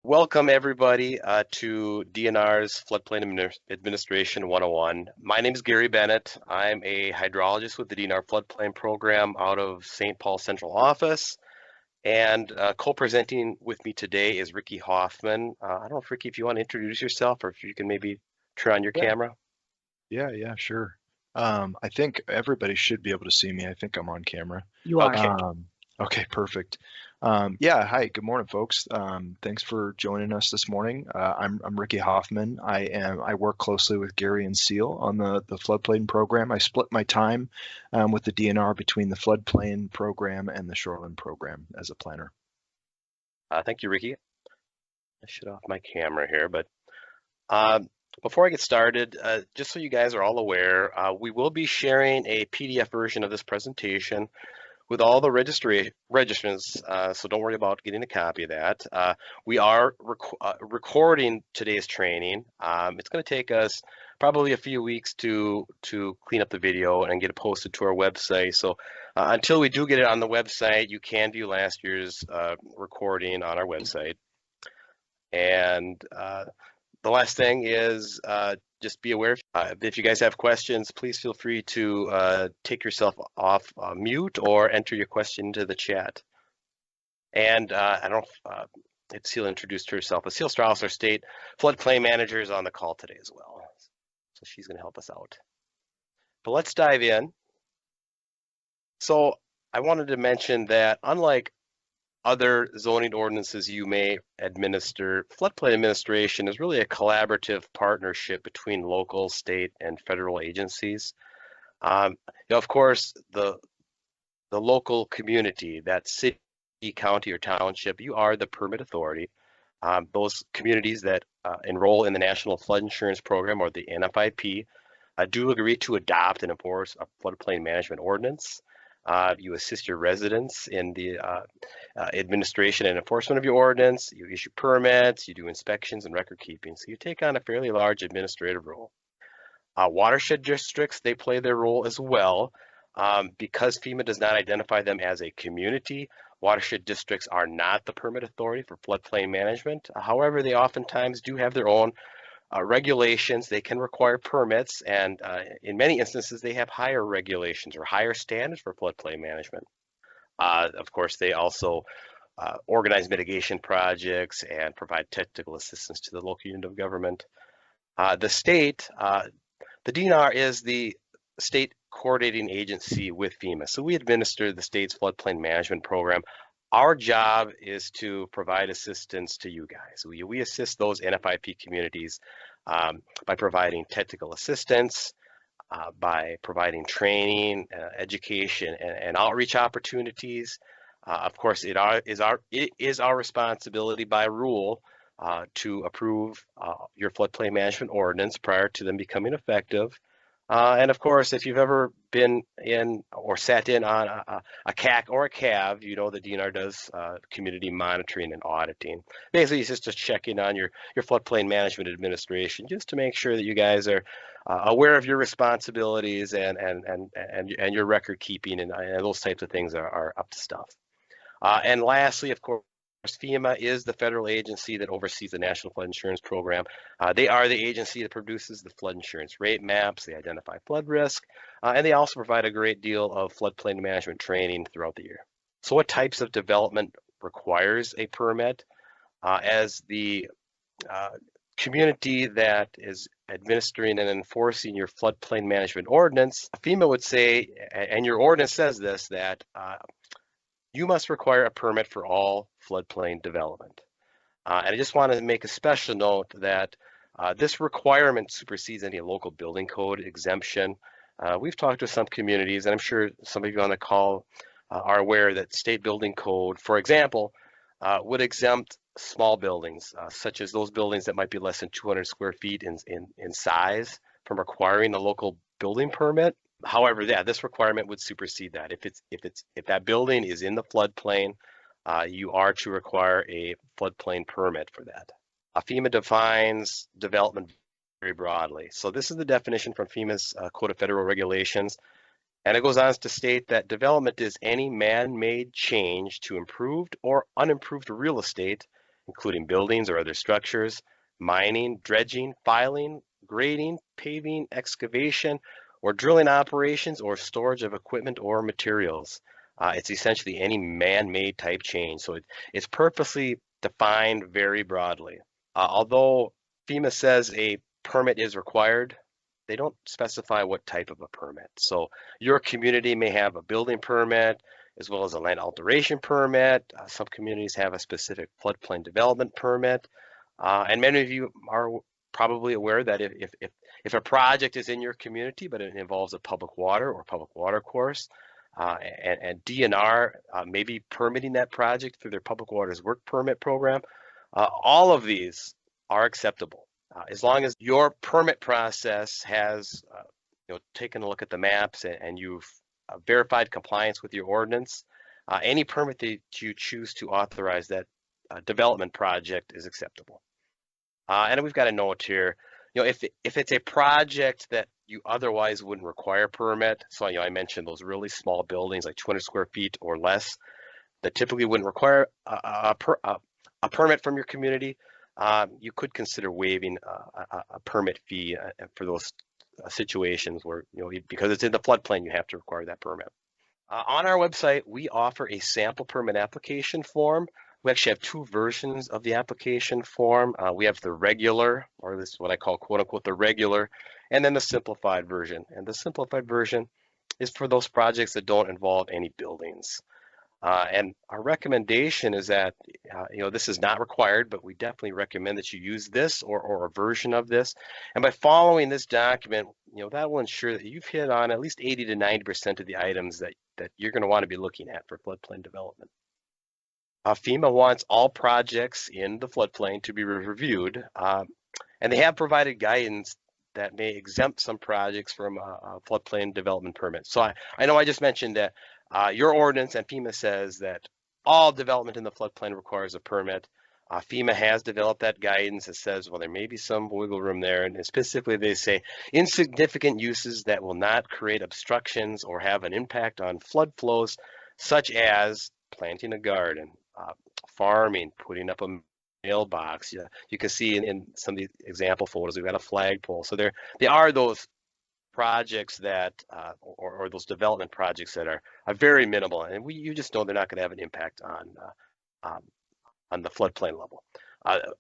Welcome everybody to DNR's Administration 101. My name is Garry Bennett. I'm a hydrologist with the DNR Floodplain Program out of St. Paul Central Office. And co-presenting with me today is Ricky Hoffman. I don't know if Ricky, if you want to introduce yourself or if you can maybe turn on your Yeah, camera. yeah, sure. I think everybody should be able to see me. I think I'm on camera. You are. Okay. Um, okay, perfect. Yeah, hi, good morning, folks. Thanks for joining us this morning. I'm Ricky Hoffman. I work closely with Garry and Seal on the floodplain program. I split my time with the DNR between the floodplain program and the shoreline program as a planner. Thank you, Ricky. I shut off my camera here, but um, before I get started, just so you guys are all aware, we will be sharing a PDF version of this presentation with all the registrants, so don't worry about getting a copy of that. We are recording today's training. It's going to take us probably a few weeks to clean up the video and get it posted to our website. So until we do get it on the website, you can view last year's recording on our website. And the last thing is just be aware if you guys have questions, please feel free to take yourself off mute or enter your question into the chat. And I don't know if Seal introduced herself, but Seal Strauss, our state floodplain manager, is on the call today as well. So she's going to help us out. But let's dive in. So I wanted to mention that unlike other zoning ordinances you may administer, Floodplain Administration is really a collaborative partnership between local, state, and federal agencies. Of course, the local community, that city, county, or township, you are the permit authority. Those communities that enroll in the National Flood Insurance Program, or the NFIP, do agree to adopt and enforce a floodplain management ordinance. You assist your residents in the administration and enforcement of your ordinance. You issue permits, you do inspections and record keeping. So you take on a fairly large administrative role. Watershed districts, they play their role as well. Because FEMA does not identify them as a community, watershed districts are not the permit authority for floodplain management. However, they oftentimes do have their own regulations. They can require permits, and in many instances, they have higher regulations or higher standards for floodplain management. Of course, they also organize mitigation projects and provide technical assistance to the local unit of government. The state, the DNR is the state coordinating agency with FEMA. So we administer the state's floodplain management program. Our job is to provide assistance to you guys. We assist those NFIP communities by providing technical assistance, by providing training, education, and outreach opportunities. Of course, it is our responsibility by rule to approve your floodplain management ordinance prior to them becoming effective. And of course, if you've ever been in or sat in on a CAC or a CAV, you know the DNR does community monitoring and auditing. Basically, it's just checking on your floodplain management administration, just to make sure that you guys are aware of your responsibilities and your record keeping and those types of things are up to stuff. And lastly, of course, FEMA is the federal agency that oversees the National Flood Insurance Program. They are the agency that produces the flood insurance rate maps. They identify flood risk, and they also provide a great deal of floodplain management training throughout the year. So what types of development requires a permit? As the community that is administering and enforcing your floodplain management ordinance, FEMA would say, and your ordinance says this, that you must require a permit for all floodplain development. And I just want to make a special note that this requirement supersedes any local building code exemption. We've talked to some communities, and I'm sure some of you on the call are aware that state building code, for example, would exempt small buildings, such as those buildings that might be less than 200 square feet in size, from requiring a local building permit. However, yeah, this requirement would supersede that. If that building is in the floodplain, you are to require a floodplain permit for that. FEMA defines development very broadly. So this is the definition from FEMA's Code of Federal Regulations. And it goes on to state that development is any man-made change to improved or unimproved real estate including buildings or other structures, mining, dredging, filing, grading, paving, excavation, or drilling operations or storage of equipment or materials. It's essentially any man-made type change. So it's purposely defined very broadly. Although FEMA says a permit is required, they don't specify what type of a permit. So your community may have a building permit as well as a land alteration permit. Some communities have a specific floodplain development permit. And many of you are probably aware that if a project is in your community, but it involves a public water or public water course, and DNR may be permitting that project through their public waters work permit program, all of these are acceptable. As long as your permit process has taken a look at the maps and you've verified compliance with your ordinance, any permit that you choose to authorize that development project is acceptable. And we've got a note here, if it's a project that you otherwise wouldn't require a permit, so I mentioned those really small buildings like 200 square feet or less that typically wouldn't require a permit from your community, you could consider waiving a permit fee for those situations where, because it's in the floodplain, you have to require that permit. On our website, we offer a sample permit application form. We actually have two versions of the application form. We have the regular, or this is what I call quote unquote the regular, and then the simplified version. And the simplified version is for those projects that don't involve any buildings. And our recommendation is that, this is not required, but we definitely recommend that you use this or a version of this. And by following this document, that will ensure that you've hit on at least 80 to 90% of the items that you're going to want to be looking at for floodplain development. FEMA wants all projects in the floodplain to be reviewed, and they have provided guidance that may exempt some projects from a floodplain development permit. So I know I just mentioned that your ordinance and FEMA says that all development in the floodplain requires a permit. FEMA has developed that guidance that says, well, there may be some wiggle room there. And specifically, they say insignificant uses that will not create obstructions or have an impact on flood flows, such as planting a garden, farming, putting up a mailbox. You can see in some of the example photos, we've got a flagpole. So there are those projects that, or those development projects that are very minimal, and you just know they're not going to have an impact on the floodplain level.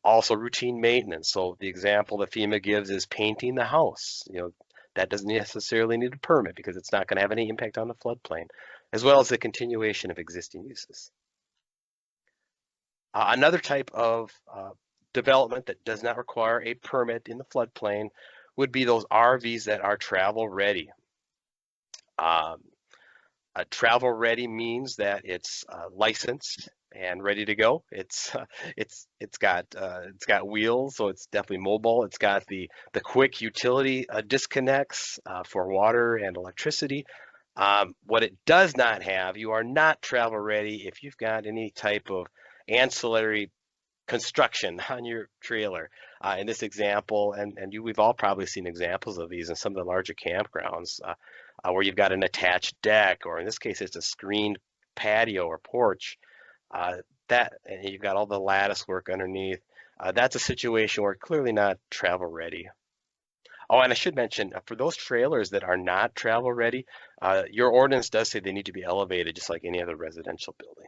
Also routine maintenance. So the example that FEMA gives is painting the house. That doesn't necessarily need a permit because it's not going to have any impact on the floodplain, as well as the continuation of existing uses. Another type of development that does not require a permit in the floodplain would be those RVs that are travel ready. Travel ready means that it's licensed and ready to go. It's got wheels, so it's definitely mobile. It's got the quick utility disconnects for water and electricity. What it does not have, you are not travel ready if you've got any type of ancillary construction on your trailer. In this example, and we've all probably seen examples of these in some of the larger campgrounds, where you've got an attached deck, or in this case, it's a screened patio or porch. And you've got all the lattice work underneath. That's a situation where clearly not travel ready. Oh, and I should mention, for those trailers that are not travel ready, your ordinance does say they need to be elevated just like any other residential building.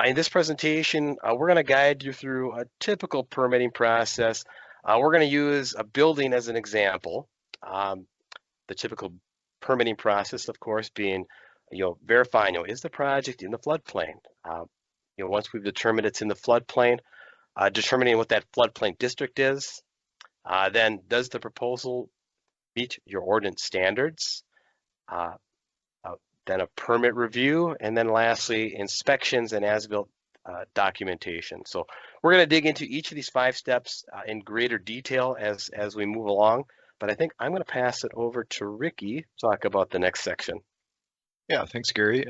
In this presentation, we're going to guide you through a typical permitting process. We're going to use a building as an example. The typical permitting process, of course, being, verifying, is the project in the floodplain? Once we've determined it's in the floodplain, determining what that floodplain district is. Then, does the proposal meet your ordinance standards? Then a permit review, and then lastly, inspections and as-built documentation. So we're going to dig into each of these 5 steps in greater detail as we move along, but I think I'm going to pass it over to Ricky to talk about the next section. Yeah, thanks, Gary.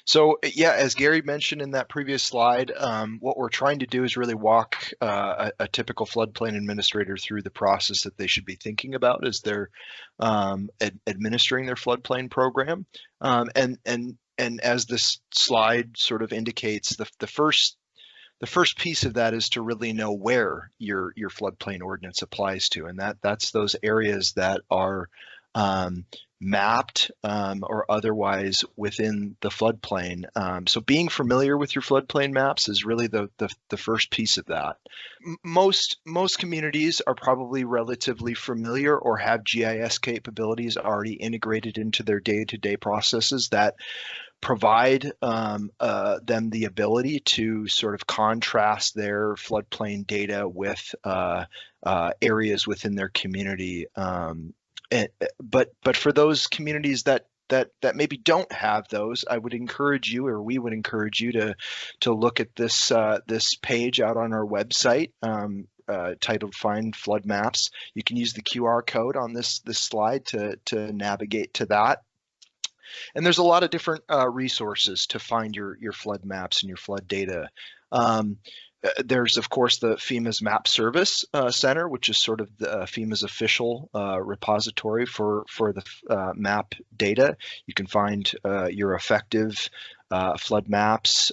So yeah, as Gary mentioned in that previous slide, what we're trying to do is really walk a typical floodplain administrator through the process that they should be thinking about as they're administering their floodplain program. And as this slide sort of indicates, the first the first piece of that is to really know where your floodplain ordinance applies to, and that's those areas that are mapped or otherwise within the floodplain. So being familiar with your floodplain maps is really the first piece of that. Most communities are probably relatively familiar or have GIS capabilities already integrated into their day-to-day processes that provide them the ability to sort of contrast their floodplain data with areas within their community. But for those communities that maybe don't have those, I would encourage you, or we would encourage you to look at this this page out on our website. Titled Find Flood Maps. You can use the QR code on this slide to navigate to that. And there's a lot of different resources to find your flood maps and your flood data. There's, of course, the FEMA's Map Service Center, which is sort of the, FEMA's official repository for the map data. You can find your effective flood maps.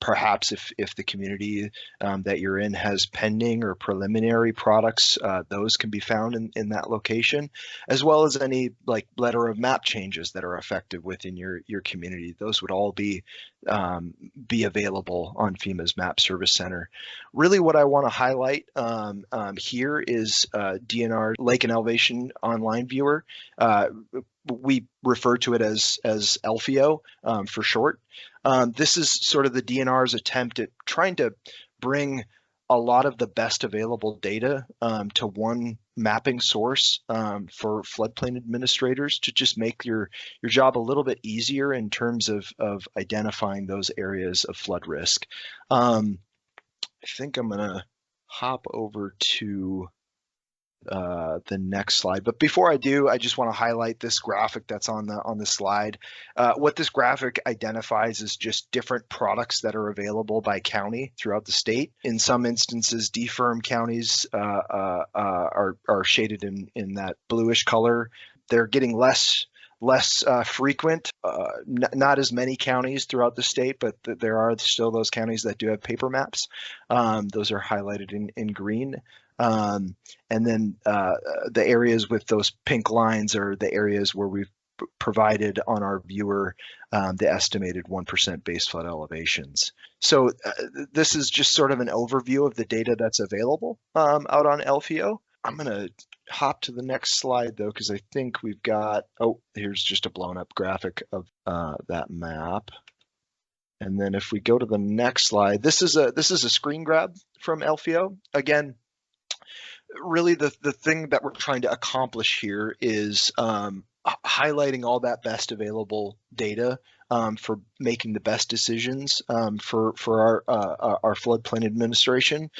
Perhaps if the community that you're in has pending or preliminary products, those can be found in that location, as well as any like letter of map changes that are effective within your community. Those would all be available on FEMA's Map Service Center. Really what I want to highlight here is DNR Lake and Elevation Online Viewer. We refer to it as LFEO for short. This is sort of the DNR's attempt at trying to bring a lot of the best available data to one mapping source for floodplain administrators to just make your job a little bit easier in terms of identifying those areas of flood risk. I think I'm gonna hop over to the next slide. But before I do, I just want to highlight this graphic that's on the slide. What this graphic identifies is just different products that are available by county throughout the state. In some instances, DFIRM counties are shaded in that bluish color. They're getting less frequent, not as many counties throughout the state, but there are still those counties that do have paper maps. Those are highlighted in green. And then the areas with those pink lines are the areas where we've provided on our viewer the estimated 1% base flood elevations. So this is just sort of an overview of the data that's available out on LFEO. I'm going to hop to the next slide though, because I think we've got, oh, here's just a blown up graphic of that map. And then if we go to the next slide, this is a screen grab from LFEO. Again, really the thing that we're trying to accomplish here is highlighting all that best available data for making the best decisions for our floodplain administration.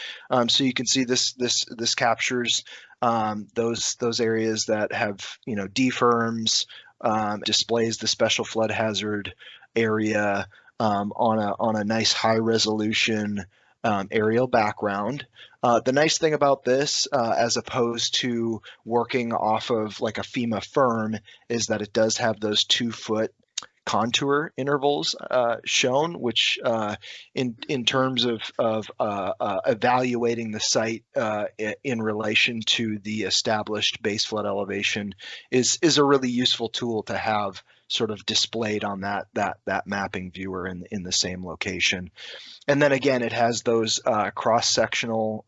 So you can see this captures those areas that have, you know, DFIRMs, displays the special flood hazard area on a nice high resolution aerial background. The nice thing about this, as opposed to working off of like a FEMA firm, is that it does have those 2-foot contour intervals shown, which in terms of evaluating the site in relation to the established base flood elevation is a really useful tool to have sort of displayed on that mapping viewer in the same location. And then again, it has those cross-sectional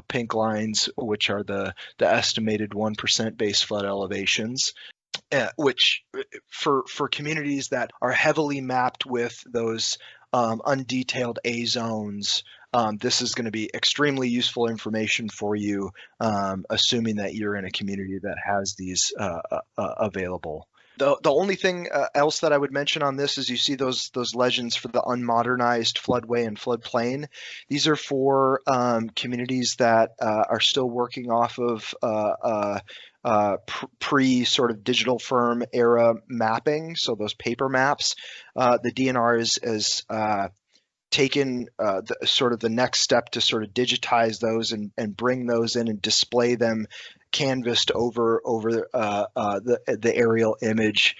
pink lines, which are the estimated 1% base flood elevations, which for communities that are heavily mapped with those undetailed A zones, this is going to be extremely useful information for you, assuming that you're in a community that has these available. The only thing else that I would mention on this is you see those legends for the unmodernized floodway and floodplain. These are for communities that are still working off of pre sort of digital firm era mapping. So those paper maps, the DNR is taken sort of the next step to sort of digitize those and bring those in and display them canvassed over the aerial image.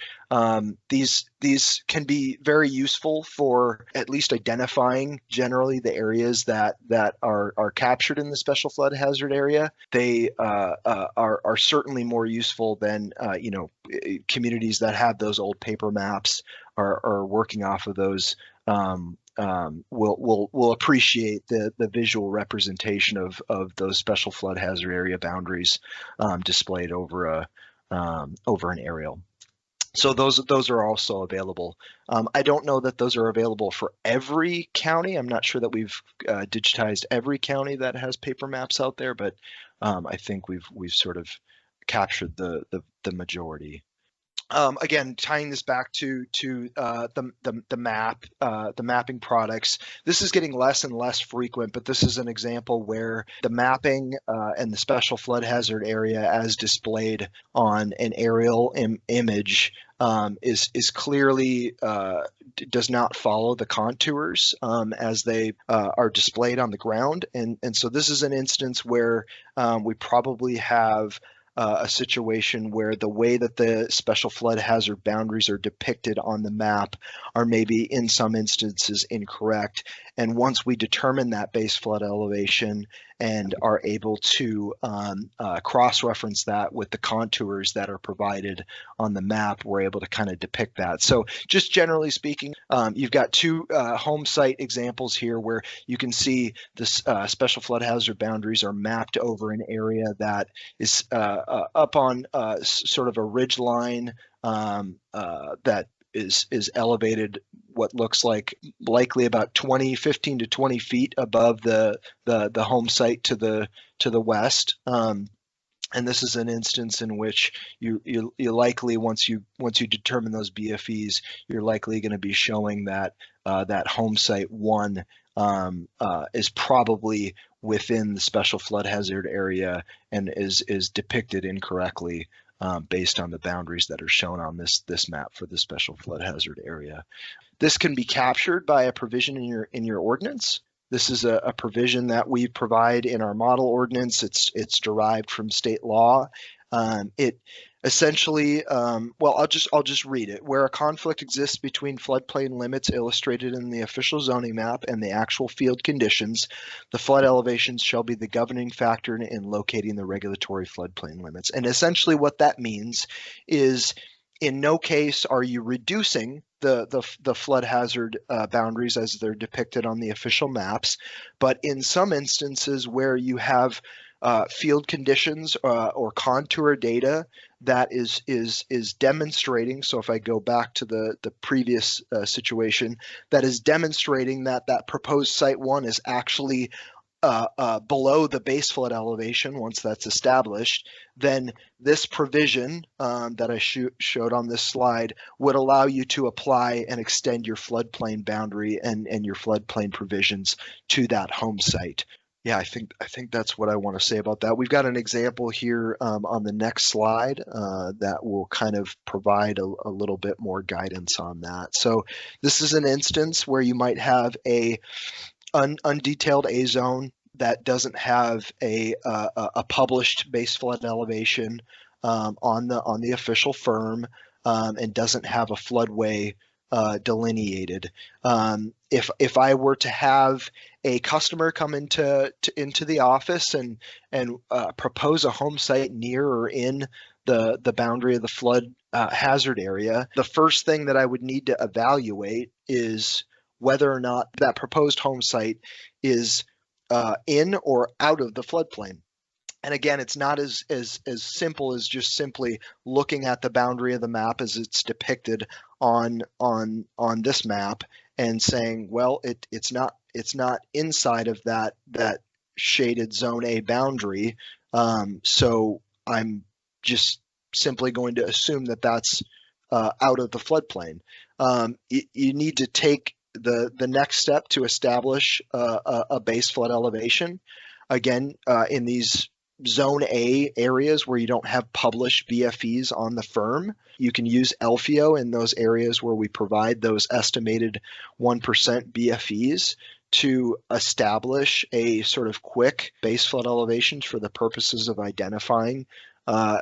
These can be very useful for at least identifying generally the areas that are captured in the special flood hazard area. They are certainly more useful than communities that have those old paper maps are working off of those. Will appreciate the visual representation of those special flood hazard area boundaries displayed over an aerial. So those are also available. I don't know that those are available for every county. I'm not sure that we've digitized every county that has paper maps out there, but I think we've sort of captured the majority. Again, tying this back to the map, the mapping products, this is getting less and less frequent, but this is an example where the mapping and the special flood hazard area as displayed on an aerial image is clearly does not follow the contours as they are displayed on the ground. And so this is an instance where we probably have a situation where the way that the special flood hazard boundaries are depicted on the map are maybe in some instances incorrect. And once we determine that base flood elevation and are able to cross-reference that with the contours that are provided on the map, we're able to kind of depict that. So just generally speaking, you've got two home site examples here where you can see the special flood hazard boundaries are mapped over an area that is up on sort of a ridge line that is elevated what looks like likely about 15 to 20 feet above the home site to the west. And this is an instance in which you likely, once you determine those BFEs, you're likely going to be showing that that home site 1 is probably within the special flood hazard area and is depicted incorrectly based on the boundaries that are shown on this map for the special flood hazard area. This can be captured by a provision in your ordinance. This is a provision that we provide in our model ordinance. It's derived from state law. It essentially, well, I'll just read it. Where a conflict exists between floodplain limits illustrated in the official zoning map and the actual field conditions, the flood elevations shall be the governing factor in locating the regulatory floodplain limits. And essentially what that means is in no case are you reducing the flood hazard boundaries as they're depicted on the official maps, but in some instances where you have field conditions or contour data that is demonstrating. So if I go back to the previous situation, that is demonstrating that proposed site 1 is actually below the base flood elevation once that's established, then this provision that I showed on this slide would allow you to apply and extend your floodplain boundary and your floodplain provisions to that home site. Yeah, I think that's what I want to say about that. We've got an example here on the next slide that will kind of provide a little bit more guidance on that. So this is an instance where you might have a undetailed A zone that doesn't have a published base flood elevation on the official firm and doesn't have a floodway delineated. If I were to have a customer come into the office and propose a home site near or in the boundary of the flood hazard area, the first thing that I would need to evaluate is whether or not that proposed home site is in or out of the floodplain. And again, it's not as simple as just simply looking at the boundary of the map as it's depicted on this map and saying, well, it's not inside of that shaded zone A boundary. So I'm just simply going to assume that that's out of the floodplain. You need to take the next step to establish a base flood elevation. Again, in these Zone A areas where you don't have published BFEs on the firm, you can use LFIO in those areas where we provide those estimated 1% BFEs to establish a sort of quick base flood elevations for the purposes of identifying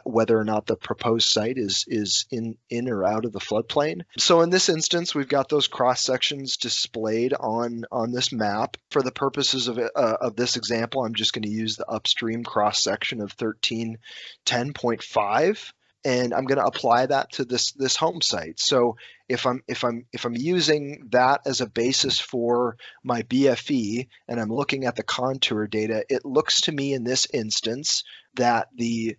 whether or not the proposed site is in or out of the floodplain. So in this instance, we've got those cross sections displayed on this map. For the purposes of this example, I'm just going to use the upstream cross section of 1310.5. And I'm going to apply that to this home site. So if I'm using that as a basis for my BFE and I'm looking at the contour data, it looks to me in this instance that the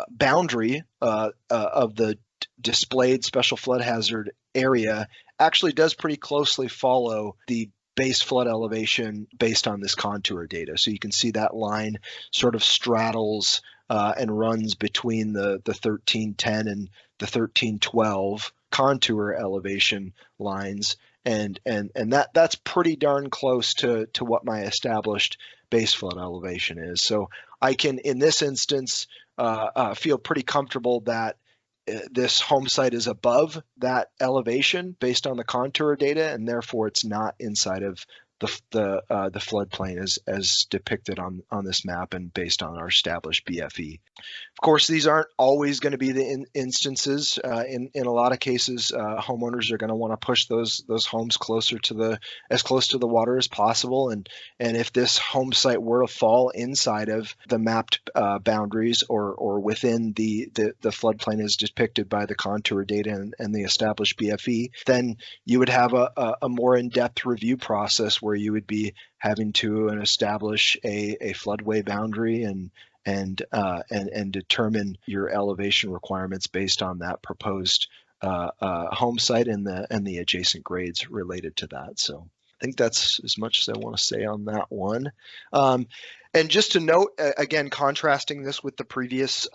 boundary of the displayed special flood hazard area actually does pretty closely follow the base flood elevation based on this contour data. So you can see that line sort of straddles and runs between the 1310 and the 1312 contour elevation lines, and that's pretty darn close to what my established base flood elevation is. So I can, in this instance, feel pretty comfortable that this home site is above that elevation based on the contour data, and therefore it's not inside of the floodplain as depicted on this map and based on our established BFE. Of course, these aren't always going to be the instances. In a lot of cases, homeowners are going to want to push those homes closer to as close to the water as possible. And if this home site were to fall inside of the mapped boundaries or within the floodplain as depicted by the contour data and the established BFE, then you would have a more in-depth review process where you would be having to establish a floodway boundary and determine your elevation requirements based on that proposed home site and the adjacent grades related to that. So I think that's as much as I want to say on that one. And just to note, again, contrasting this with the previous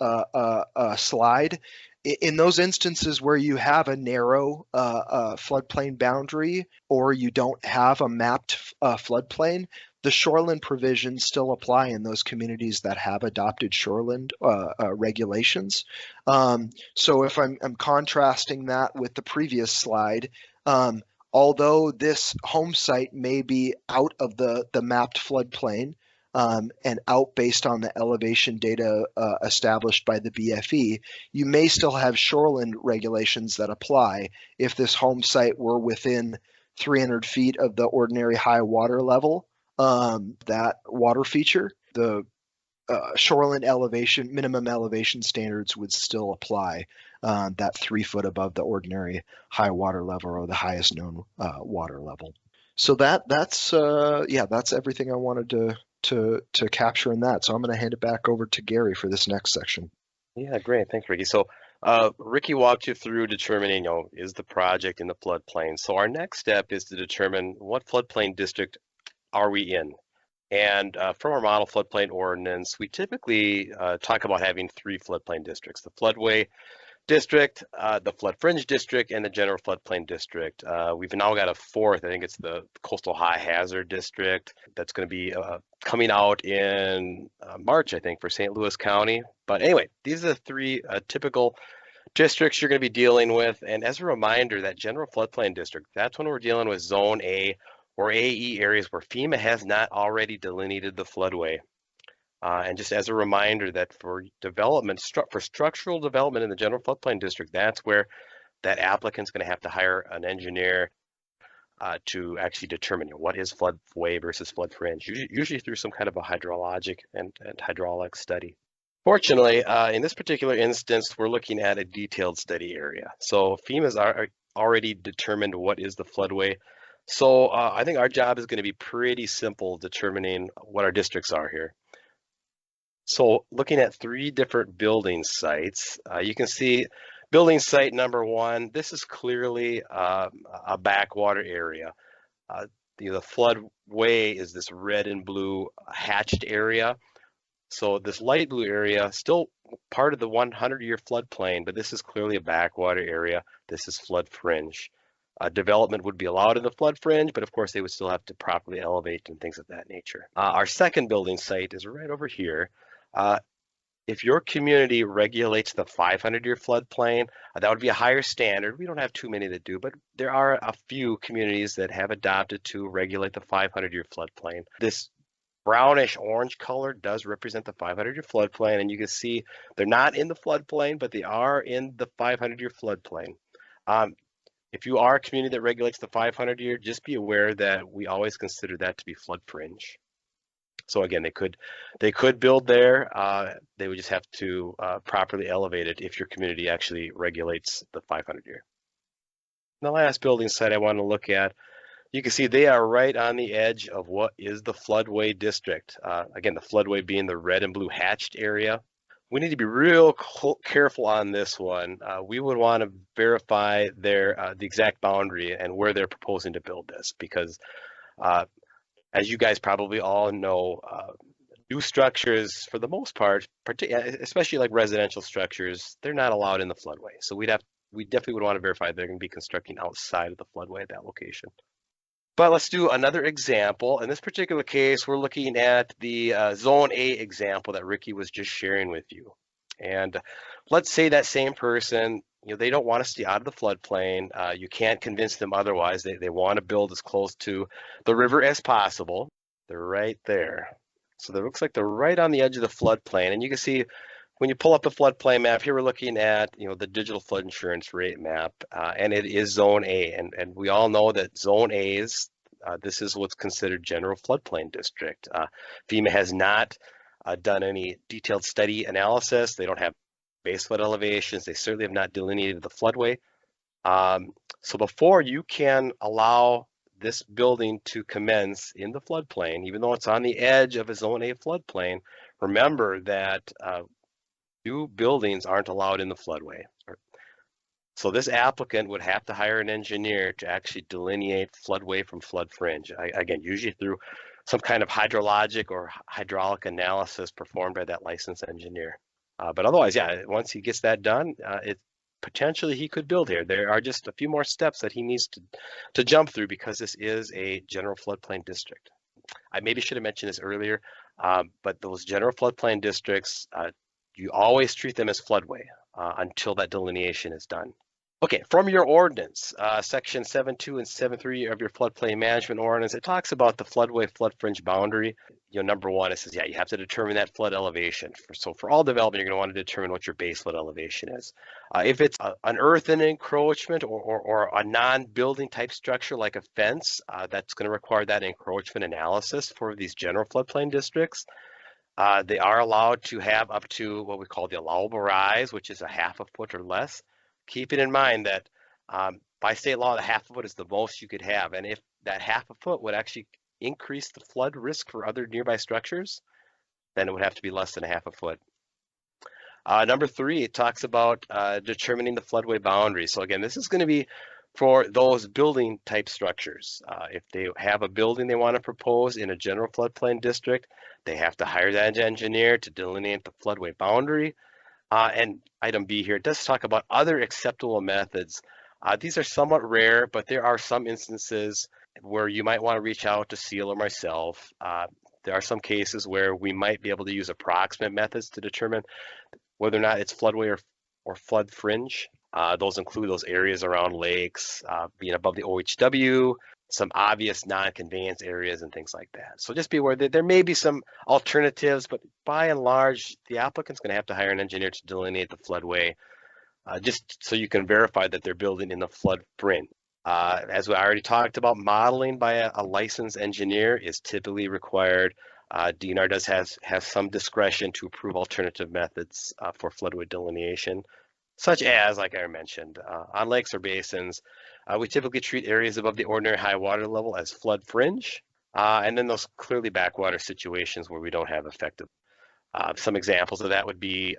slide, in those instances where you have a narrow floodplain boundary or you don't have a mapped floodplain, the shoreline provisions still apply in those communities that have adopted shoreline regulations. So if I'm contrasting that with the previous slide, although this home site may be out of the mapped floodplain, and out based on the elevation data established by the BFE, you may still have shoreline regulations that apply if this home site were within 300 feet of the ordinary high water level. That water feature, the shoreline elevation, minimum elevation standards would still apply, that 3 foot above the ordinary high water level or the highest known water level. So that's everything I wanted to capture in that. So I'm going to hand it back over to Garry for this next section. Yeah, great. Thanks, Ricky. So Ricky walked you through determining, is the project in the floodplain? So our next step is to determine what floodplain district are we in? And from our model floodplain ordinance, we typically talk about having 3 floodplain districts: the floodway district, the flood fringe district, and the general floodplain district. We've now got a 4th, I think it's the coastal high hazard district, that's going to be coming out in March, I think, for St. Louis County. But anyway, these are the 3 typical districts you're going to be dealing with. And as a reminder, that general floodplain district, that's when we're dealing with Zone A or AE areas where FEMA has not already delineated the floodway. And just as a reminder that for development, for structural development in the general floodplain district, that's where that applicant's going to have to hire an engineer to actually determine what is floodway versus flood fringe, usually through some kind of a hydrologic and hydraulic study. Fortunately, in this particular instance, we're looking at a detailed study area. So FEMA's already determined what is the floodway. So I think our job is going to be pretty simple determining what our districts are here. So looking at 3 different building sites, you can see building site number 1, this is clearly a backwater area. The floodway is this red and blue hatched area. So this light blue area, still part of the 100-year floodplain, but this is clearly a backwater area. This is flood fringe. Development would be allowed in the flood fringe, but of course they would still have to properly elevate and things of that nature. Our second building site is right over here. If your community regulates the 500-year floodplain, that would be a higher standard. We don't have too many that do, but there are a few communities that have adopted to regulate the 500-year floodplain. This brownish orange color does represent the 500-year floodplain, and you can see they're not in the floodplain, but they are in the 500-year floodplain. If you are a community that regulates the 500-year, just be aware that we always consider that to be flood fringe. So again, they could build there. They would just have to properly elevate it if your community actually regulates the 500-year. The last building site I want to look at, you can see they are right on the edge of what is the floodway district. Again, the floodway being the red and blue hatched area. We need to be real careful on this one. We would want to verify the exact boundary and where they're proposing to build this, because as you guys probably all know, new structures, for the most part, especially like residential structures, they're not allowed in the floodway. So we definitely would want to verify they're going to be constructing outside of the floodway at that location. But let's do another example. In this particular case, we're looking at the Zone A example that Ricky was just sharing with you. And let's say that same person, they don't want to stay out of the floodplain. You can't convince them otherwise. They want to build as close to the river as possible. They're right there. So it looks like they're right on the edge of the floodplain. And you can see when you pull up the floodplain map, here we're looking at the digital flood insurance rate map, and it is Zone A. And we all know that Zone A's, this is what's considered general floodplain district. FEMA has not done any detailed study analysis. They don't have base flood elevations. They certainly have not delineated the floodway. So before you can allow this building to commence in the floodplain, even though it's on the edge of a Zone A floodplain, remember that new buildings aren't allowed in the floodway. So this applicant would have to hire an engineer to actually delineate floodway from flood fringe. Again, usually through some kind of hydrologic or hydraulic analysis performed by that licensed engineer. But otherwise, yeah, once he gets that done, potentially he could build here. There are just a few more steps that he needs to jump through because this is a general floodplain district. I maybe should have mentioned this earlier, but those general floodplain districts, you always treat them as floodway until that delineation is done. Okay, from your ordinance, section 7.2 and 7.3 of your floodplain management ordinance, it talks about the floodway flood fringe boundary. Number one, it says, yeah, you have to determine that flood elevation. So for all development, you're going to want to determine what your base flood elevation is. If it's an earthen encroachment or a non-building type structure like a fence, that's going to require that encroachment analysis for these general floodplain districts. They are allowed to have up to what we call the allowable rise, which is a half a foot or less. Keeping in mind that by state law, the half a foot is the most you could have. And if that half a foot would actually increase the flood risk for other nearby structures, then it would have to be less than a half a foot. Number three, it talks about determining the floodway boundary. So again, this is going to be for those building type structures. If they have a building they want to propose in a general floodplain district, they have to hire that engineer to delineate the floodway boundary. And item B here, it does talk about other acceptable methods. These are somewhat rare, but there are some instances where you might want to reach out to SEAL or myself. There are some cases where we might be able to use approximate methods to determine whether or not it's floodway or flood fringe. Those include those areas around lakes, being above the OHW, some obvious non-conveyance areas and things like that. So just be aware that there may be some alternatives, but by and large, the applicant's going to have to hire an engineer to delineate the floodway, just so you can verify that they're building in the flood fringe. As we already talked about, modeling by a licensed engineer is typically required. DNR does have some discretion to approve alternative methods for floodway delineation, such as, like I mentioned, on lakes or basins, we typically treat areas above the ordinary high water level as flood fringe, and then those clearly backwater situations where we don't have effective. Some examples of that would be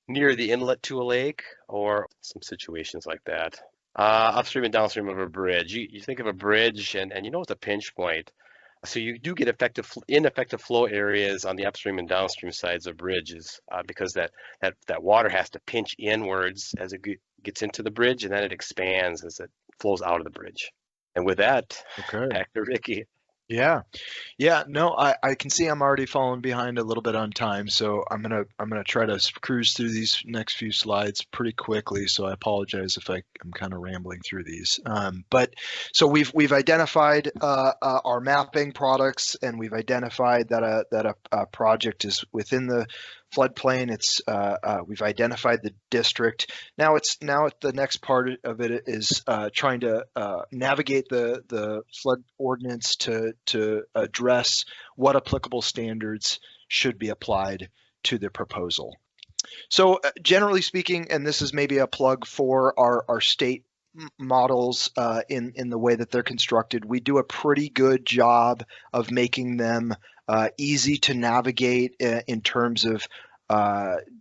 near the inlet to a lake or some situations like that. Upstream and downstream of a bridge. You think of a bridge and you know it's a pinch point. So you do get ineffective flow areas on the upstream and downstream sides of bridges because that water has to pinch inwards as it gets into the bridge, and then it expands as it flows out of the bridge. And with that, Okay. back to Ricky. Yeah. Yeah, no, I can see I'm already falling behind a little bit on time, so I'm gonna try to cruise through these next few slides pretty quickly. So I apologize if I'm kind of rambling through these. But so we've identified our mapping products, and we've identified that a project is within the floodplain. It's we've identified the district. Now the next part of it is trying to navigate the flood ordinance to address what applicable standards should be applied to the proposal. So generally speaking, and this is maybe a plug for our state models in the way that they're constructed, we do a pretty good job of making them easy to navigate in terms of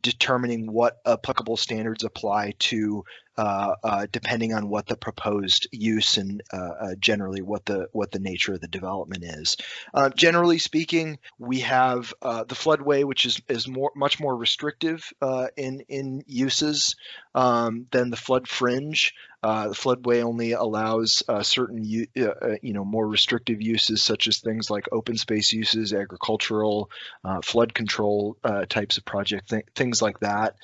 determining what applicable standards apply to depending on what the proposed use and generally what the nature of the development is. Generally speaking, we have the floodway, which is much more restrictive in uses than the flood fringe. The floodway only allows certain more restrictive uses, such as things like open space uses, agricultural, flood control types of project, things like that.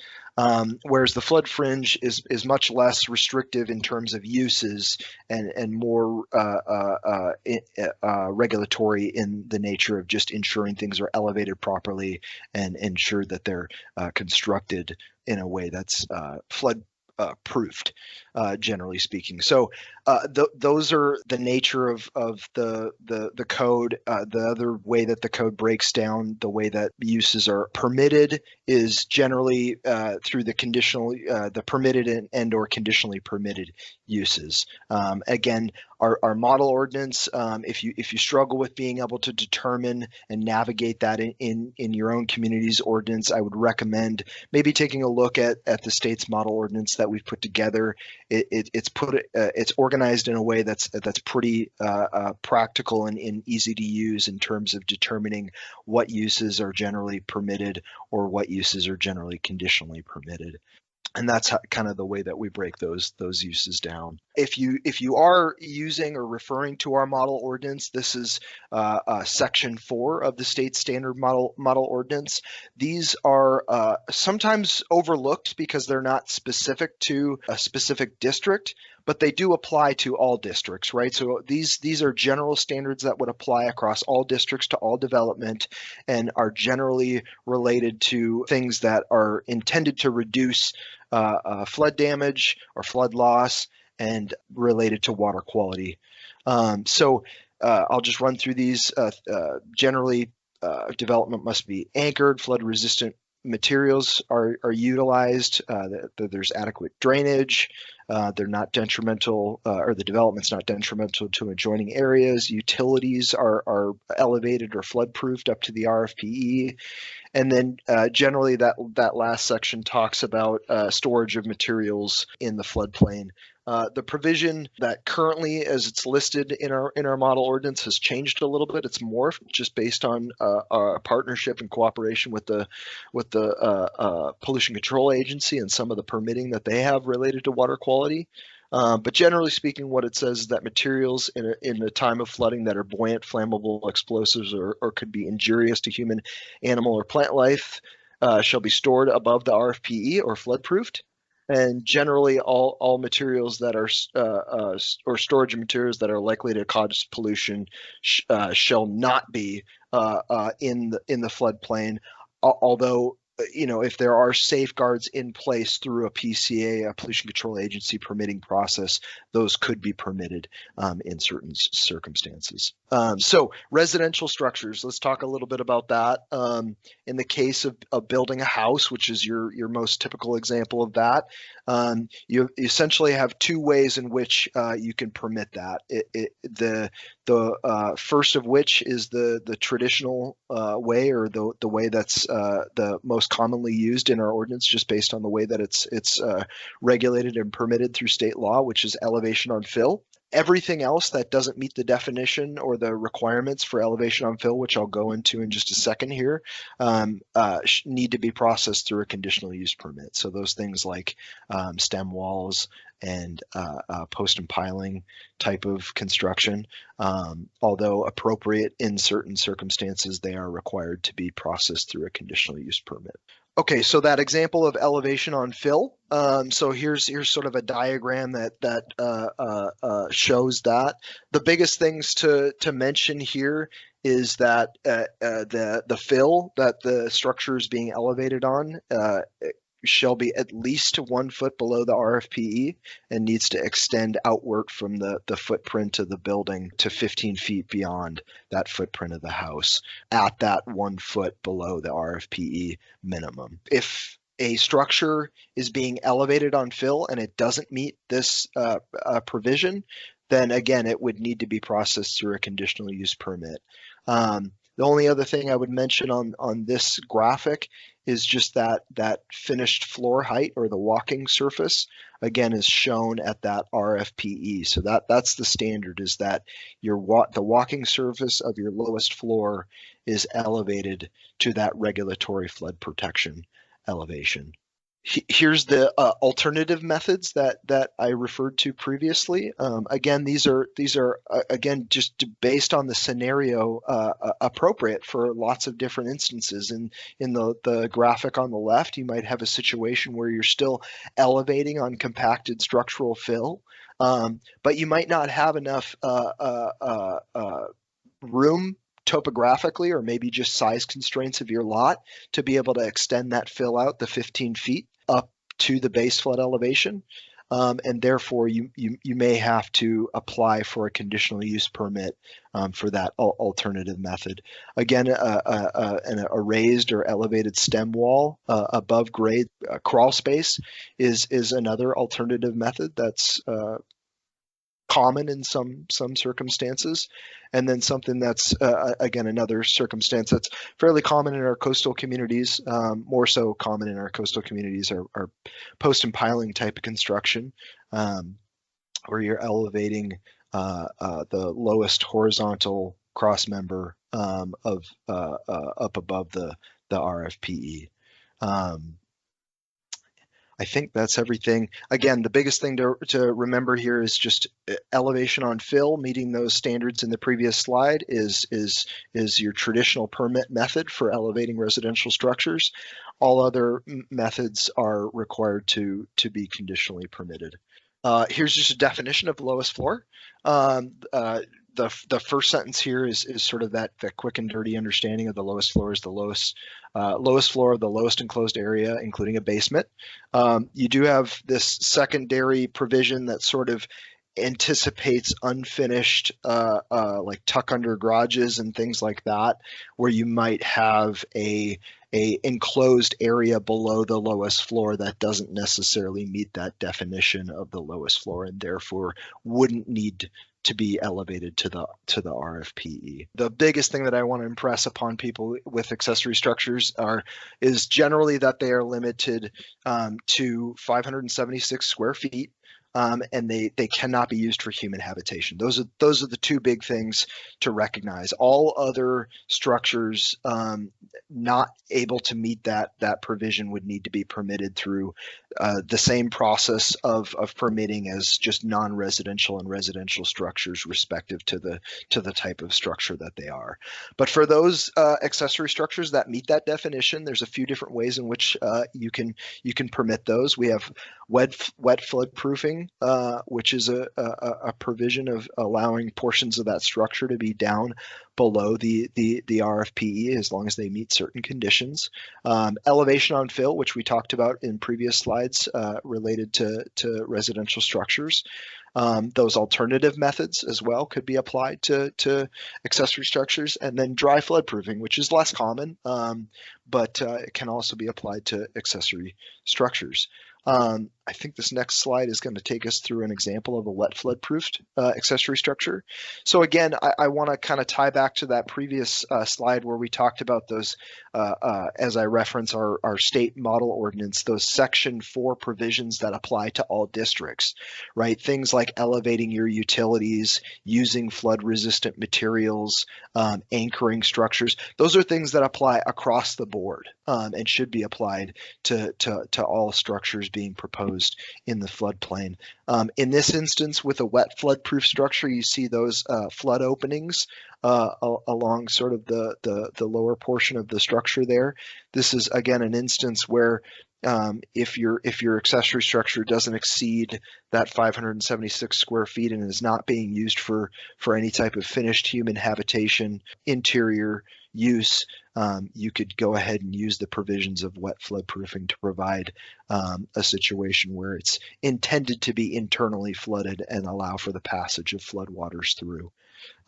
Whereas the flood fringe is much less restrictive in terms of uses and more regulatory in the nature of just ensuring things are elevated properly and ensure that they're constructed in a way that's flood proofed, generally speaking. So those are the nature of the code. The other way that the code breaks down the way that uses are permitted is generally through the permitted and or conditionally permitted uses. Again, our model ordinance, if you struggle with being able to determine and navigate that in your own community's ordinance, I would recommend maybe taking a look at the state's model ordinance that we've put together. It's organized in a way that's pretty practical and easy to use in terms of determining what uses are generally permitted or what uses are generally conditionally permitted. And that's kind of the way that we break those uses down. If you are using or referring to our model ordinance, this is section 4 of the state standard model ordinance. These are sometimes overlooked because they're not specific to a specific district, but they do apply to all districts, right? So these are general standards that would apply across all districts to all development and are generally related to things that are intended to reduce flood damage or flood loss and related to water quality. So I'll just run through these. Generally, development must be anchored, flood resistant materials are utilized, there's adequate drainage, they're not detrimental, or the development's not detrimental to adjoining areas, utilities are elevated or flood proofed up to the RFPE. And then generally that last section talks about storage of materials in the floodplain. The provision that currently, as it's listed in our model ordinance, has changed a little bit. It's morphed just based on our partnership and cooperation with the Pollution Control Agency and some of the permitting that they have related to water quality. But generally speaking, what it says is that materials in a time of flooding that are buoyant, flammable, explosives, or could be injurious to human, animal, or plant life shall be stored above the RFPE or flood proofed. And generally, all materials that are or storage of materials that are likely to cause pollution shall not be in the floodplain. Although, if there are safeguards in place through a PCA, a Pollution Control Agency permitting process, those could be permitted in certain circumstances. So residential structures, let's talk a little bit about that. In the case of building a house, which is your most typical example of that, you essentially have two ways in which you can permit that. The first of which is the traditional way, or the way that's the most commonly used in our ordinance, just based on the way that it's regulated and permitted through state law, which is elevation on fill. Everything else that doesn't meet the definition or the requirements for elevation on fill, which I'll go into in just a second here, need to be processed through a conditional use permit. So those things like stem walls and post and piling type of construction, although appropriate in certain circumstances, they are required to be processed through a conditional use permit. Okay, so that example of elevation on fill. So here's sort of a diagram that shows that. The biggest things to mention here is that the fill that the structure is being elevated on shall be at least 1 foot below the RFPE and needs to extend outward from the footprint of the building to 15 feet beyond that footprint of the house at that 1 foot below the RFPE minimum. If a structure is being elevated on fill and it doesn't meet this provision, then again, it would need to be processed through a conditional use permit. The only other thing I would mention on this graphic is just that finished floor height, or the walking surface, again, is shown at that RFPE. So that's the standard, is that the walking surface of your lowest floor is elevated to that regulatory flood protection elevation. Here's the alternative methods that I referred to previously. Again, these are again just based on the scenario, appropriate for lots of different instances. And in the graphic on the left, you might have a situation where you're still elevating on compacted structural fill, but you might not have enough room topographically, or maybe just size constraints of your lot, to be able to extend that fill out the 15 feet up to the base flood elevation. And therefore you may have to apply for a conditional use permit for that alternative method. Again, a raised or elevated stem wall above grade crawl space is another alternative method that's common in some circumstances. And then something that's, again, another circumstance that's fairly common in our coastal communities, more so common in our coastal communities, are post and piling type of construction, where you're elevating the lowest horizontal cross member up above the RFPE. I think that's everything. Again, the biggest thing to remember here is just elevation on fill. Meeting those standards in the previous slide is your traditional permit method for elevating residential structures. All other methods are required to be conditionally permitted. Here's just a definition of lowest floor. The first sentence here is sort of that quick and dirty understanding of the lowest floor is the lowest floor of the lowest enclosed area, including a basement. You do have this secondary provision that sort of anticipates unfinished like tuck under garages and things like that, where you might have a enclosed area below the lowest floor that doesn't necessarily meet that definition of the lowest floor, and therefore wouldn't need to be elevated to the RFPE. The biggest thing that I want to impress upon people with accessory structures is generally that they are limited to 576 square feet. And they cannot be used for human habitation. Those are the two big things to recognize. All other structures not able to meet that provision would need to be permitted through the same process of permitting as just non-residential and residential structures, respective to the type of structure that they are. But for those accessory structures that meet that definition, there's a few different ways in which you can permit those. We have wet flood proofing, which is a provision of allowing portions of that structure to be down below the RFPE as long as they meet certain conditions. Elevation on fill, which we talked about in previous slides related to residential structures. Those alternative methods as well could be applied to accessory structures. And then dry flood proofing, which is less common, but it can also be applied to accessory structures. I think this next slide is going to take us through an example of a wet flood-proofed accessory structure. So again, I want to kind of tie back to that previous slide where we talked about those, as I reference our state model ordinance, those Section 4 provisions that apply to all districts, right? Things like elevating your utilities, using flood-resistant materials, anchoring structures. Those are things that apply across the board and should be applied to all structures being proposed in the floodplain. In this instance, with a wet flood-proof structure, you see those flood openings along sort of the lower portion of the structure there. This is again an instance where if your accessory structure doesn't exceed that 576 square feet and is not being used for any type of finished human habitation, interior use, you could go ahead and use the provisions of wet floodproofing to provide a situation where it's intended to be internally flooded and allow for the passage of floodwaters through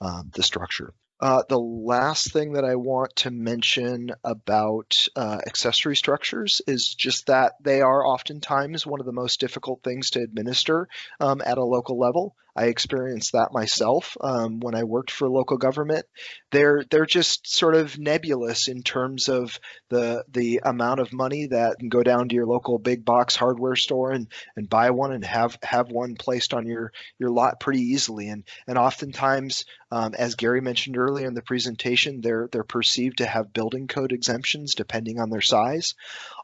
the structure. The last thing that I want to mention about accessory structures is just that they are oftentimes one of the most difficult things to administer at a local level. I experienced that myself when I worked for local government. They're just sort of nebulous in terms of the amount of money that can go down to your local big box hardware store and buy one and have one placed on your lot pretty easily. And oftentimes, as Gary mentioned earlier in the presentation, they're perceived to have building code exemptions depending on their size.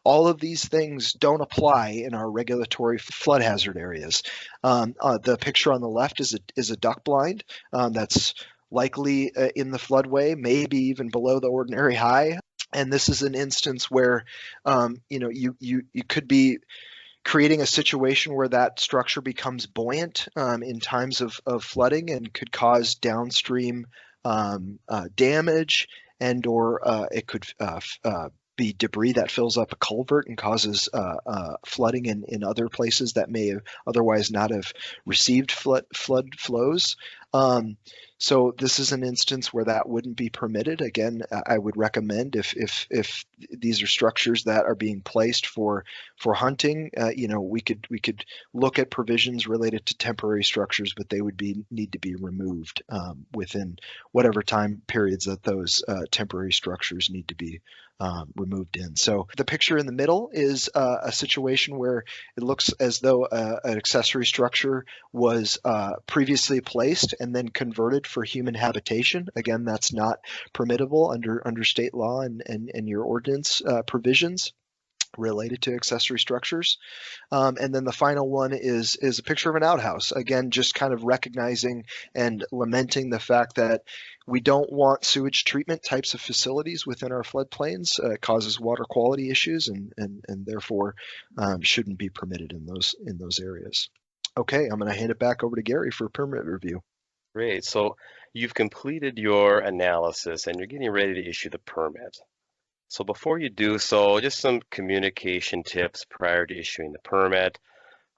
All of these things don't apply in our regulatory flood hazard areas. The picture on the left is a duck blind that's likely in the floodway, maybe even below the ordinary high. And this is an instance where you could be creating a situation where that structure becomes buoyant in times of flooding and could cause downstream damage, and or it could be debris that fills up a culvert and causes flooding in other places that may have otherwise not have received flood flows. So this is an instance where that wouldn't be permitted. Again, I would recommend if these are structures that are being placed for hunting, we could look at provisions related to temporary structures, but they would need to be removed within whatever time periods that those temporary structures need to be removed in. So the picture in the middle is a situation where it looks as though an accessory structure was previously placed and then converted for human habitation. Again, that's not permittable under state law and your ordinance provisions related to accessory structures. And then the final one is a picture of an outhouse. Again, just kind of recognizing and lamenting the fact that we don't want sewage treatment types of facilities within our floodplains. It causes water quality issues and therefore shouldn't be permitted in those areas. Okay, I'm going to hand it back over to Gary for permit review. Great. So you've completed your analysis and you're getting ready to issue the permit. So before you do so, just some communication tips prior to issuing the permit.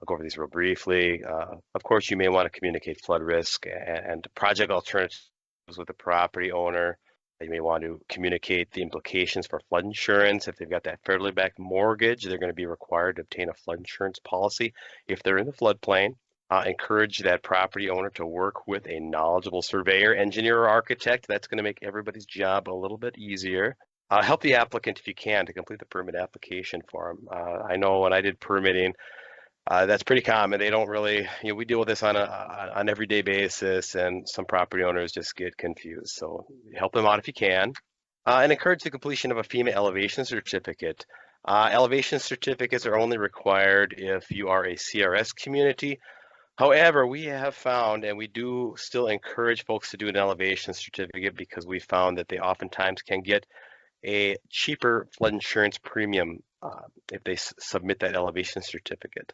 I'll go over these real briefly. Of course, you may want to communicate flood risk and project alternatives with the property owner. You may want to communicate the implications for flood insurance. If they've got that fairly backed mortgage, they're going to be required to obtain a flood insurance policy if they're in the floodplain. Encourage that property owner to work with a knowledgeable surveyor, engineer, or architect. That's going to make everybody's job a little bit easier. Help the applicant if you can to complete the permit application for them. I know when I did permitting, that's pretty common. They don't really, we deal with this on an everyday basis, and some property owners just get confused. So help them out if you can, and encourage the completion of a FEMA elevation certificate. Elevation certificates are only required if you are a CRS community. However, we have found, and we do still encourage folks to do an elevation certificate because we found that they oftentimes can get a cheaper flood insurance premium if they submit that elevation certificate.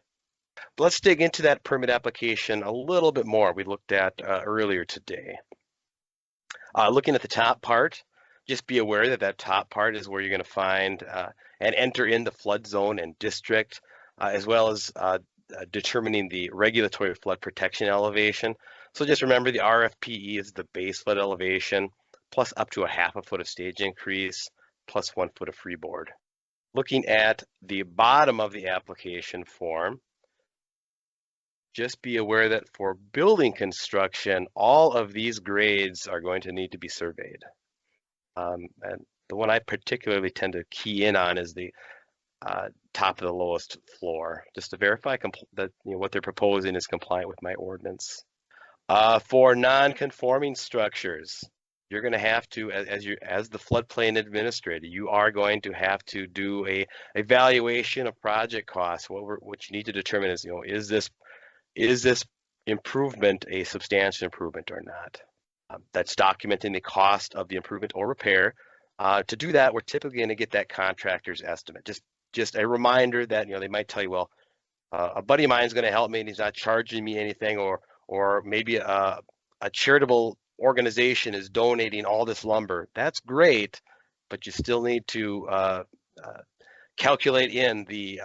But let's dig into that permit application a little bit more we looked at earlier today. Looking at the top part, just be aware that that top part is where you're going to find and enter in the flood zone and district, as well as determining the regulatory flood protection elevation. So just remember the RFPE is the base flood elevation, plus up to a 1/2 foot of stage increase, plus 1 foot of freeboard. looking at the bottom of the application form, just be aware that for building construction, all of these grades are going to need to be surveyed. And the one I particularly tend to key in on is the top of the lowest floor, just to verify that what they're proposing is compliant with my ordinance. For non-conforming structures, you're going to have to, as the floodplain administrator, you are going to have to do a evaluation of project costs. What you need to determine is, is this improvement a substantial improvement or not? That's documenting the cost of the improvement or repair. To do that, we're typically going to get that contractor's estimate. Just a reminder that they might tell you, well, a buddy of mine is going to help me and he's not charging me anything, or maybe a charitable organization is donating all this lumber. That's great, but you still need to calculate in the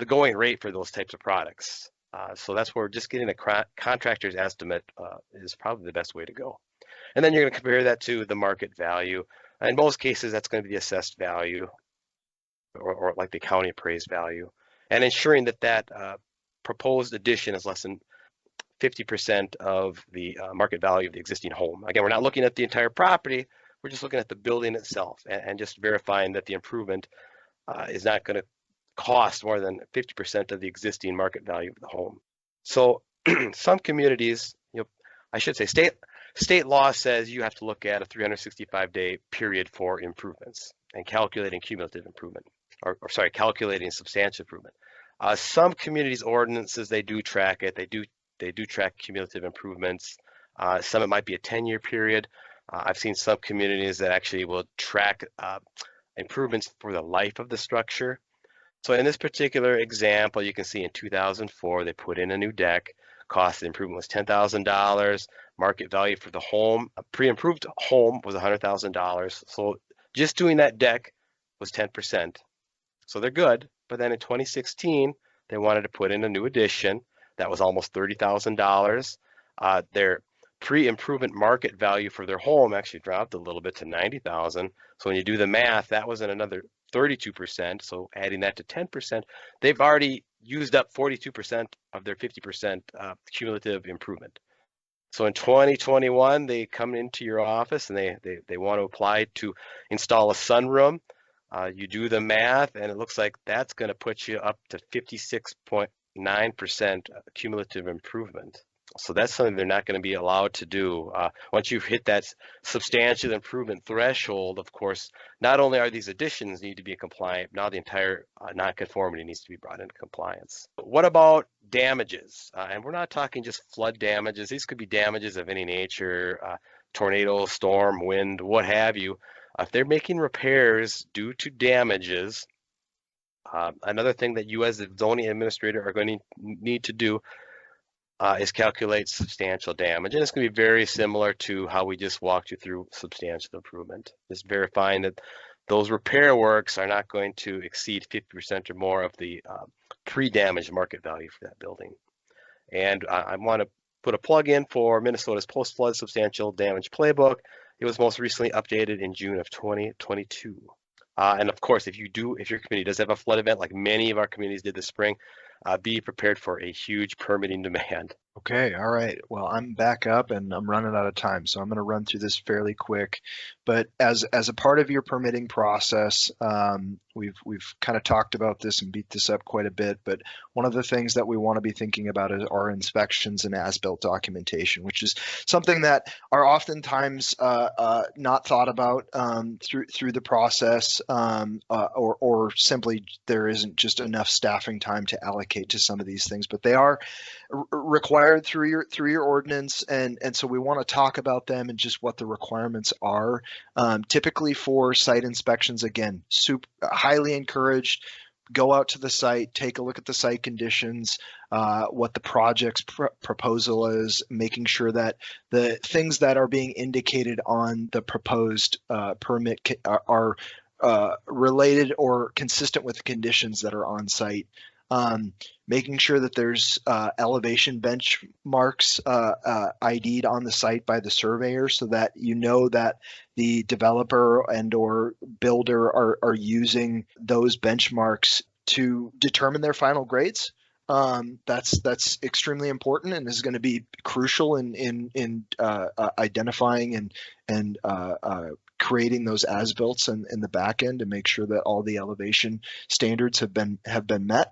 going rate for those types of products. So that's where just getting a contractor's estimate is probably the best way to go. And then you're going to compare that to the market value. In most cases, that's going to be the assessed value or like the county appraised value, and ensuring that proposed addition is less than 50% of the market value of the existing home. Again, we're not looking at the entire property. We're just looking at the building itself and just verifying that the improvement is not going to cost more than 50% of the existing market value of the home. So some communities, I should say state law says you have to look at a 365-day period for improvements and calculating cumulative improvement, or sorry, calculating substantial improvement. Some communities' ordinances, they do track it. They do track cumulative improvements. Some it might be a 10-year period. I've seen some communities that actually will track improvements for the life of the structure. So in this particular example, you can see in 2004, they put in a new deck. Cost of the improvement was $10,000. Market value for the home, a pre-improved home, was $100,000. So just doing that deck was 10%. So they're good. But then in 2016, they wanted to put in a new addition. That was almost $30,000. Their pre-improvement market value for their home actually dropped a little bit to $90,000. So when you do the math, that was another 32%. So adding that to 10%, they've already used up 42% of their 50% cumulative improvement. So in 2021, they come into your office and they want to apply to install a sunroom. You do the math, and it looks like that's going to put you up to 56.9% cumulative improvement. So that's something they're not going to be allowed to do. Once you've hit that substantial improvement threshold, of course, not only are these additions need to be compliant, now the entire nonconformity needs to be brought into compliance. What about damages? And we're not talking just flood damages. These could be damages of any nature, tornado, storm, wind, what have you. If they're making repairs due to damages, another thing that you as the zoning administrator are going to need to do is calculate substantial damage. And it's going to be very similar to how we just walked you through substantial improvement. Just verifying that those repair works are not going to exceed 50% or more of the pre-damage market value for that building. And I want to put a plug in for Minnesota's post-flood substantial damage playbook. It was most recently updated in June of 2022. And of course, if your community does have a flood event, like many of our communities did this spring, be prepared for a huge permitting demand. Okay, all right. Well, I'm back up and I'm running out of time, so I'm going to run through this fairly quick. But as a part of your permitting process, we've kind of talked about this and beat this up quite a bit. But one of the things that we want to be thinking about is our inspections and as-built documentation, which is something that are oftentimes not thought about through the process, or simply there isn't just enough staffing time to allocate to some of these things. But they are required through your ordinance, and so we want to talk about them and just what the requirements are. Typically for site inspections, again, highly encouraged. Go out to the site, take a look at the site conditions, what the project's proposal is, making sure that the things that are being indicated on the proposed permit are related or consistent with the conditions that are on site. Making sure that there's elevation benchmarks ID'd on the site by the surveyor so that you know that the developer and or builder are using those benchmarks to determine their final grades. That's extremely important and is going to be crucial in identifying and creating those as-builts in the back end to make sure that all the elevation standards have been met.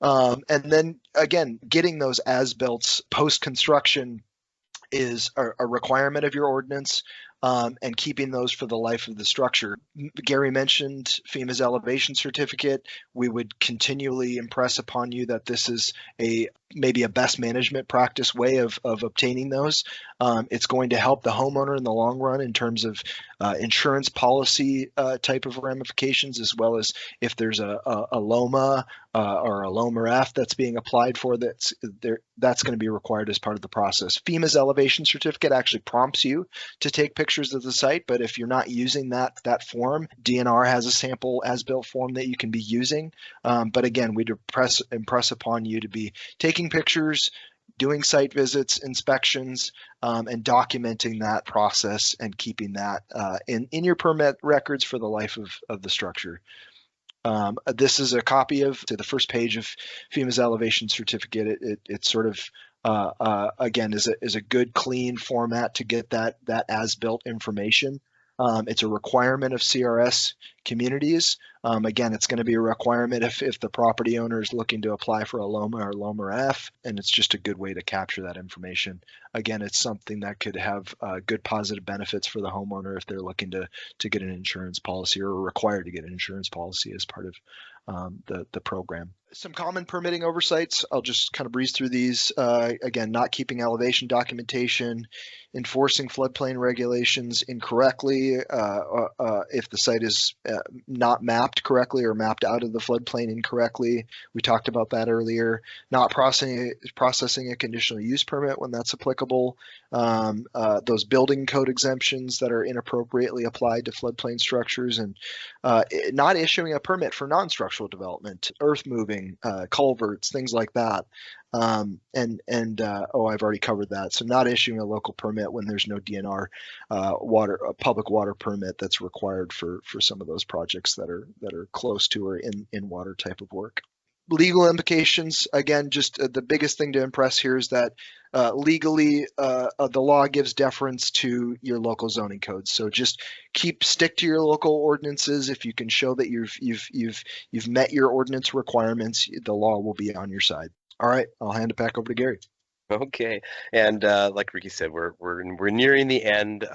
And then again, getting those as-builts post-construction is a requirement of your ordinance, and keeping those for the life of the structure. Garry mentioned FEMA's elevation certificate. We would continually impress upon you that this is maybe a best management practice way of obtaining those. It's going to help the homeowner in the long run in terms of insurance policy type of ramifications, as well as if there's a LOMA or a LOMA F that's being applied for, that's going to be required as part of the process. FEMA's elevation certificate actually prompts you to take pictures of the site, but if you're not using that form, DNR has a sample as-built form that you can be using. But again, we'd impress upon you to be taking pictures, doing site visits, inspections, and documenting that process and keeping that in your permit records for the life of the structure. This is a copy of the first page of FEMA's elevation certificate. It sort of again is a good clean format to get that as-built information. It's a requirement of CRS communities. Again, it's going to be a requirement if the property owner is looking to apply for a LOMA or LOMA F, and it's just a good way to capture that information. Again, it's something that could have good positive benefits for the homeowner if they're looking to get an insurance policy or are required to get an insurance policy as part of the program. Some common permitting oversights. I'll just kind of breeze through these. Again, not keeping elevation documentation, enforcing floodplain regulations incorrectly if the site is not mapped correctly or mapped out of the floodplain incorrectly. We talked about that earlier. Not processing a conditional use permit when that's applicable. Those building code exemptions that are inappropriately applied to floodplain structures, and not issuing a permit for non-structural development, earth moving, culverts, things like that. I've already covered that. So not issuing a local permit when there's no DNR public water permit that's required for some of those projects that are close to or in water type of work. Legal implications, again, just the biggest thing to impress here is that legally the law gives deference to your local zoning codes. So just stick to your local ordinances. If you can show that you've met your ordinance requirements, the law will be on your side. All right, I'll hand it back over to Garry. Okay, and like Ricky said, we're nearing the end.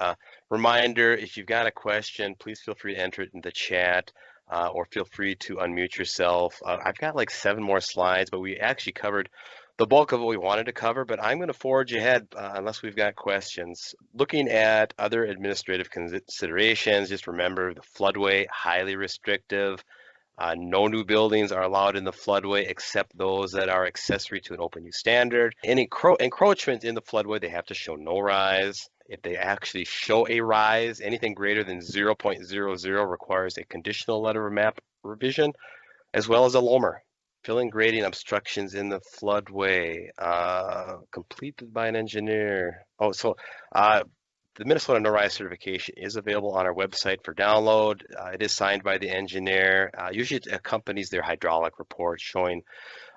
Reminder: if you've got a question, please feel free to enter it in the chat, or feel free to unmute yourself. I've got like 7 more slides, but we actually covered the bulk of what we wanted to cover. But I'm going to forge ahead unless we've got questions. Looking at other administrative considerations, just remember the floodway, highly restrictive. No new buildings are allowed in the floodway except those that are accessory to an open use standard. Any encroachment in the floodway, they have to show no rise. If they actually show a rise, anything greater than 0.00 requires a conditional letter of map revision, as well as a LOMR. Filling, grading, obstructions in the floodway, completed by an engineer. The Minnesota No Rise certification is available on our website for download. It is signed by the engineer. Usually it accompanies their hydraulic report showing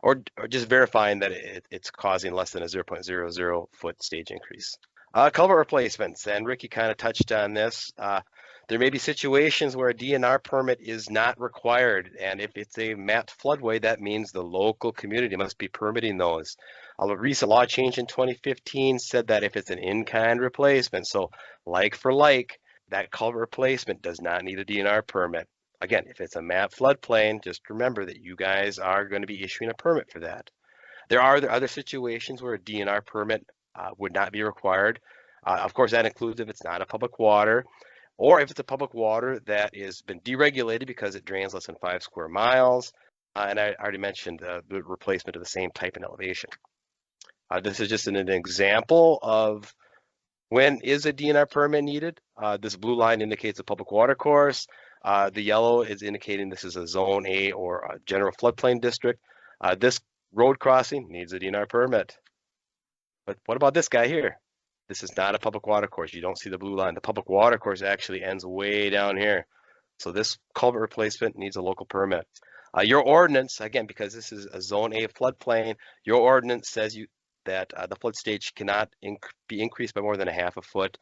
or just verifying that it's causing less than a 0.00 foot stage increase. Culvert replacements, and Ricky kind of touched on this. There may be situations where a DNR permit is not required, and if it's a mapped floodway, that means the local community must be permitting those. A recent law change in 2015 said that if it's an in-kind replacement, so like for like, that culvert replacement does not need a DNR permit. Again, if it's a mapped floodplain, just remember that you guys are going to be issuing a permit for that. There are other situations where a DNR permit would not be required. Of course, that includes if it's not a public water, or if it's a public water that has been deregulated because it drains less than 5 square miles. And I already mentioned the replacement of the same type and elevation. This is just an example of when is a DNR permit needed. This blue line indicates a public water course. The yellow is indicating this is a Zone A or a general floodplain district. This road crossing needs a DNR permit. But what about this guy here? This is not a public water course. You don't see the blue line. The public water course actually ends way down here. So this culvert replacement needs a local permit. Your ordinance, again, because this is a Zone A floodplain, your ordinance says that the flood stage cannot be increased by more than a half a foot.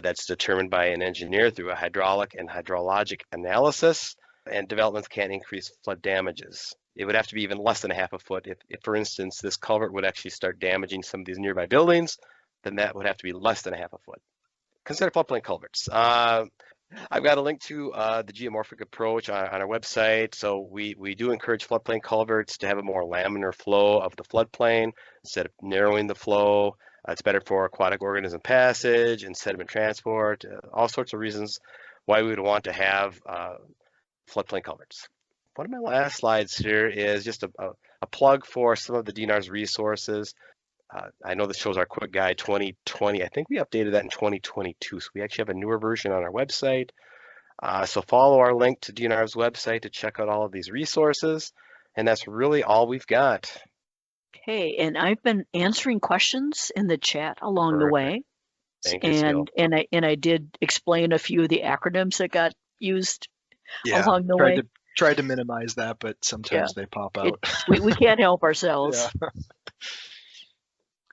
That's determined by an engineer through a hydraulic and hydrologic analysis, and developments can't increase flood damages. It would have to be even less than a half a foot. If, for instance, this culvert would actually start damaging some of these nearby buildings, then that would have to be less than a half a foot. Consider floodplain culverts. I've got a link to the geomorphic approach on our website. So we do encourage floodplain culverts to have a more laminar flow of the floodplain instead of narrowing the flow. It's better for aquatic organism passage and sediment transport, all sorts of reasons why we would want to have floodplain culverts. One of my last slides here is just a plug for some of the DNR's resources. I know this shows our quick guide 2020. I think we updated that in 2022. So we actually have a newer version on our website. So follow our link to DNR's website to check out all of these resources. And that's really all we've got. Okay, and I've been answering questions in the chat along the way. Thank you, Seal. And I did explain a few of the acronyms that got used along the way. Tried to minimize that, but sometimes they pop out. We can't help ourselves. Yeah.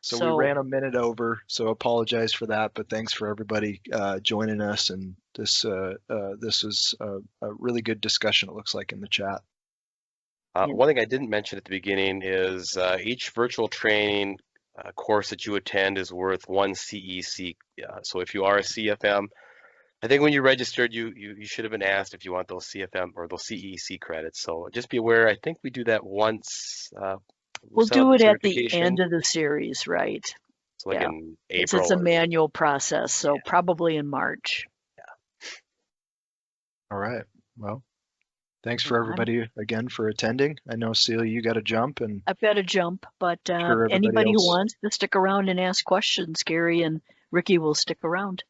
So we ran a minute over, so apologize for that, but thanks for everybody joining us. And this was a really good discussion, it looks like, in the chat. One thing I didn't mention at the beginning is each virtual training course that you attend is worth 1 CEC. So if you are a CFM, I think when you registered, you should have been asked if you want those CFM or those CEC credits. So just be aware, I think we do that once. We'll do it at the end of the series, right? So like in April. It's a manual process, so probably in March. Yeah. All right. Well, thanks for everybody again for attending. I know, Celia, you got to jump, and I've got to jump, but anybody who wants to stick around and ask questions, Garry and Ricky will stick around.